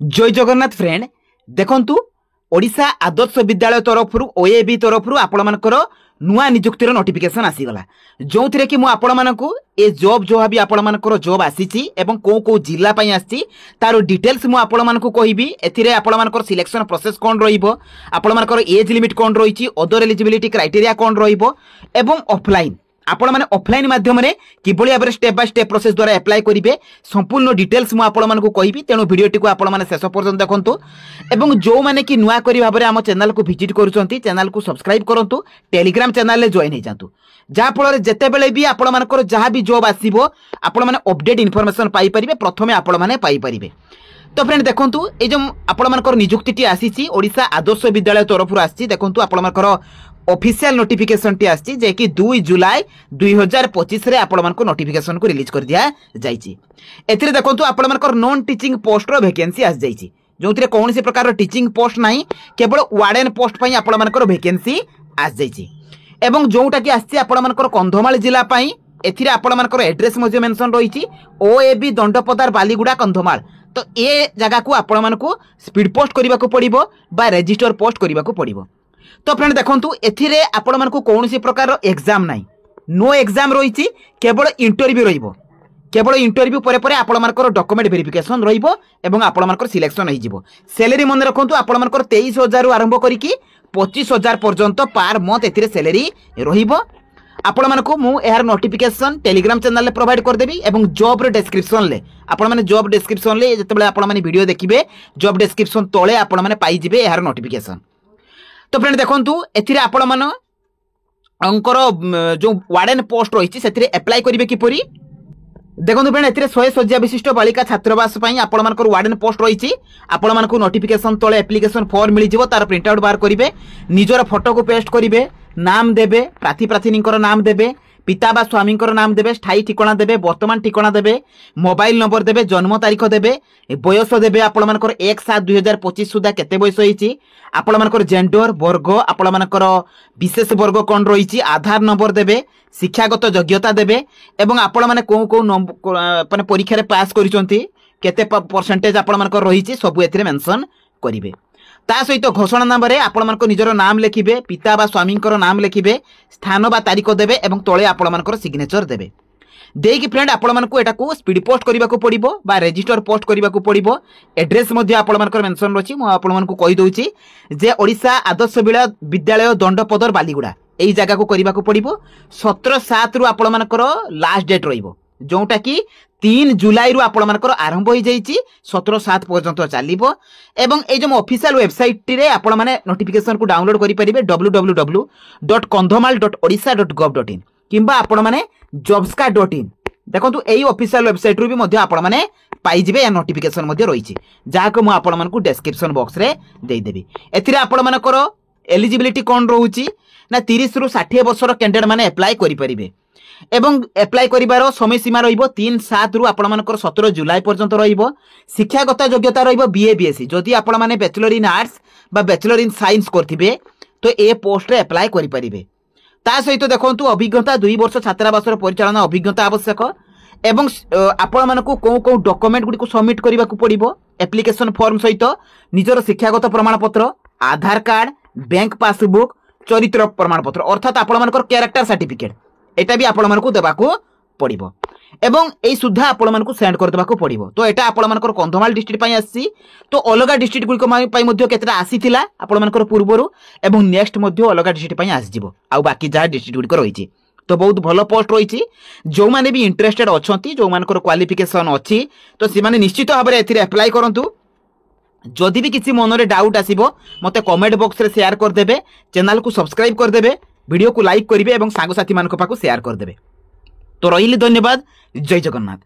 जय जगन्नाथ फ्रेंड देखंतु ओडिशा आदर्श विद्यालय तरफ ओएबी तरफ आपण मानकर नुआ नियुक्तिर नोटिफिकेशन आसीगला जो थी कि आपको ए जॉब जो भी आपण मानकर जॉब आसी एवं कौ कौ जिला पई आसी तार डिटेल्स मु आपण मानकु कहबी एथिरे आपण मानकर सिलेक्शन प्रोसेस कोन रहिबो आपण मानकर एज लिमिट कोन रहिछि अदर एलिजिबिलिटी क्राइटेरिया कोन रहिबो एवं ऑफलाइन आपण माने ऑफलाइन माध्यम रे किबोली भाबरे स्टेप बाय स्टेप प्रोसेस द्वारा अप्लाई करिवे संपूर्ण डिटेल्स मु आपण मानकु कहबी तेनु वीडियोटी को आपण माने शेष पर्यंत देखंतु एवं जो माने कि नुआ करी भाबरे हम चैनल को विजिट करूछंती चैनल को सब्सक्राइब करंतु टेलीग्राम चैनल रे जॉइन हे जांतु जा फल जेते बेले भी आपण मानकर जहां भी जॉब आसीबो आपण माने अपडेट इन्फॉर्मेशन पाई परिबे प्रथमे आपण माने पाई परिबे। तो फ्रेंड देखंतु ए जो आपण मानकर नियुक्तिटी आसीची ओडिशा आदर्श विद्यालय तरफ आसी देखंतु आपण मानकर ऑफिशियल नोटिफिकेशन टी आसी जे कि 2 जुलाई 2025 रे आपण मानको नोटिफिकेशन को रिलीज कर दिया जाईची। एथिरे देखंतु आपण मानकर नॉन टीचिंग पोस्ट रो वैकेंसी आस जाईची जोंथिरे कोनसी प्रकार टीचिंग पोस्ट नाही केवल वार्डन पोस्ट पई आपण मानकर वैकेंसी आस जाईची एवं जोटा कि आसी आपण मानकर कंधमाल जिला पई एथिरे आपण मानकर एड्रेस मध्ये मेंशन रहिची ओएबी दंडपदार बालीगुडा कंधमाल। तो ए जगह को आपण मानको स्पीड पोस्ट करबा को पड़िबो बा रजिस्टर पोस्ट करबा को पड़िबो। तो फ्रेंड देखंतु एथिरे आपण मानको कोनसी प्रकार एग्जाम नाही नो एग्जाम रहिछि केवल इंटरव्यू रहिबो केवल इंटरव्यू परे परे आपण मानकर डॉक्यूमेंट वेरिफिकेशन रहिबो एवं आपण मानकर सिलेक्शन होई जिवो। सैलरी मन रखंतु आपण मानकर 23,000 रु आरंभ करिकि 25,000 पर्यंत पर मंथ एथिरे सैलरी रहिबो। आपण मानको मु एहार नोटिफिकेशन टेलीग्राम चैनल ले प्रोवाइड कर देबी एवं जॉब रे डिस्क्रिप्शन ले आपण माने जॉब डिस्क्रिप्शन ले जते बेले आपण माने वीडियो देखिबे जॉब डिस्क्रिप्शन तळे आपण माने पाई जिवे एहार नोटिफिकेशन। तो फ्रेंड देखंतु एथिरे आपण मान अंकर जो वार्डन पोस्ट रही से अप्लाई करेंगे किपरि देखो फ्रेंड एथिरे 100 शଯ୍ୟା विशिष्ट बालिका छात्रावास पई आपण मानकर वार्डन पोस्ट रही आपण मानकु नोटिफिकेशन तळे एप्लिकेशन फॉर्म मिल जिवो तार प्रिंट आउट बाहर करिवे निजर फोटो को पेस्ट करिवे नाम देबे प्रार्थी प्रार्थीनिकर नाम देबे पिता बा स्वामीकर नाम देबे स्थायी ठिकाना देबे वर्तमान ठिकाना देबे मोबाइल नंबर देबे जन्म तारीख देबे बयस देबे आपण मानकर 1/7/2025 सुधा केते बयस होईची आपण मानकर जेंडर वर्ग आपण मानकर विशेष वर्ग कोन रहिची आधार नंबर देबे शिक्षागत योग्यता देबे एवं आपण माने को को माने परीक्षा रे पास करिसंती केते परसेंटेज आपण मानकर रहिची सब एथिरे मेंशन करिवे। ता सहित घोषणा नंबर रे आपण मानकर निजर नाम लिखिबे पिता बा स्वामीकर नाम लिखिबे स्थान बा तारीख देबे एवं तळे आपण मानकर सिग्नेचर देबे देकी फ्रेंड आपण मानकु एटा को स्पीड पोस्ट करबा को पड़िबो बा रजिस्टर पोस्ट करबा को पड़िबो। एड्रेस मध्ये आपण मानकर मेंशन रछि मु आपण मानकु कहि दोछि जे ओडिशा आदर्श विद्यालय दंडपदर बालीगुडा एई जगह को करबा को पड़िबो 17/7 रु आपण मानकर लास्ट डेट रहिबो जोटा कि 3 जुलाई रु आपण मानकर आरंभ होई जाईची 17/7 पर्यंत चलिबो एवं ए जो ऑफिशियल वेबसाइट रे आपण माने नोटिफिकेशन को डाउनलोड करि परिबे www.kandhamal.odisha.gov.in किंबा आपण माने jobska.in देखंतु एई ऑफिशियल वेबसाइट रु भी मध्ये आपण माने पाई जिवे या नोटिफिकेशन मध्ये रहिछि जा को मु आपण मानकु डिस्क्रिप्शन बॉक्स रे देई देबी। एथिरे आपण मानकर एलिजिबिलिटी कोन रहउछि ना 30 रु 60 वर्षर कैंडिडेट माने अप्लाई करि परिबे एवं अप्लाई करिवार समय सीमा रहिबो 3/7 रु आपण मानकर 17 जुलाई पर्यंत रहिबो। शिक्षागत योग्यता रहिबो बीए बीएससी जदि आपण माने बैचलर इन आर्ट्स बा बैचलर इन साइंस करथिबे तो ए पोस्ट रे अप्लाई करि परिबे। ता सहित देखंतु अभिज्ञता 2 वर्ष छात्रावासर परिचालन अभिज्ञता आवश्यक एवं आपण मानकु को को डॉक्यूमेंट गुडी को सबमिट करबा को पड़िबो एप्लिकेशन फॉर्म सहित निजर शिक्षागत प्रमाण पत्र आधार कार्ड बैंक पासबुक चरित्र प्रमाण पत्र अर्थात आपण मानकर कैरेक्टर सर्टिफिकेट एटा भी आपण मानकु देबा को पड़िबो एवं एई सुद्धा आपण मानकु सेंड कर देबा को पड़िबो। तो एटा आपण मानकर कंधमाल डिस्ट्रिक्ट पई आसी तो अलगा डिस्ट्रिक्ट गुडी को पई मध्ये केतरा आसीथिला आपण मानकर पूर्वरु एवं नेक्स्ट मध्ये अलगा डिस्ट्रिक्ट पई आसी जिवो आ बाकी जा डिस्ट्रिक्ट गुडी को रहिछि तो बहुत भलो पोस्ट रहिछि जो माने भी इंटरेस्टेड अछंती जो मानकर क्वालिफिकेशन अछि तो से माने निश्चित भाबरे एथिरे अप्लाई करंतु। जदि भी किसी मन रे डाउट आसीबो मते कमेंट बॉक्स रे शेयर कर देबे चैनल को सब्सक्राइब कर देबे वीडियो को लाइक करिवे एवं सांग साथी मान को पाको शेयर कर देबे। तो रहिली धन्यवाद जय जगन्नाथ।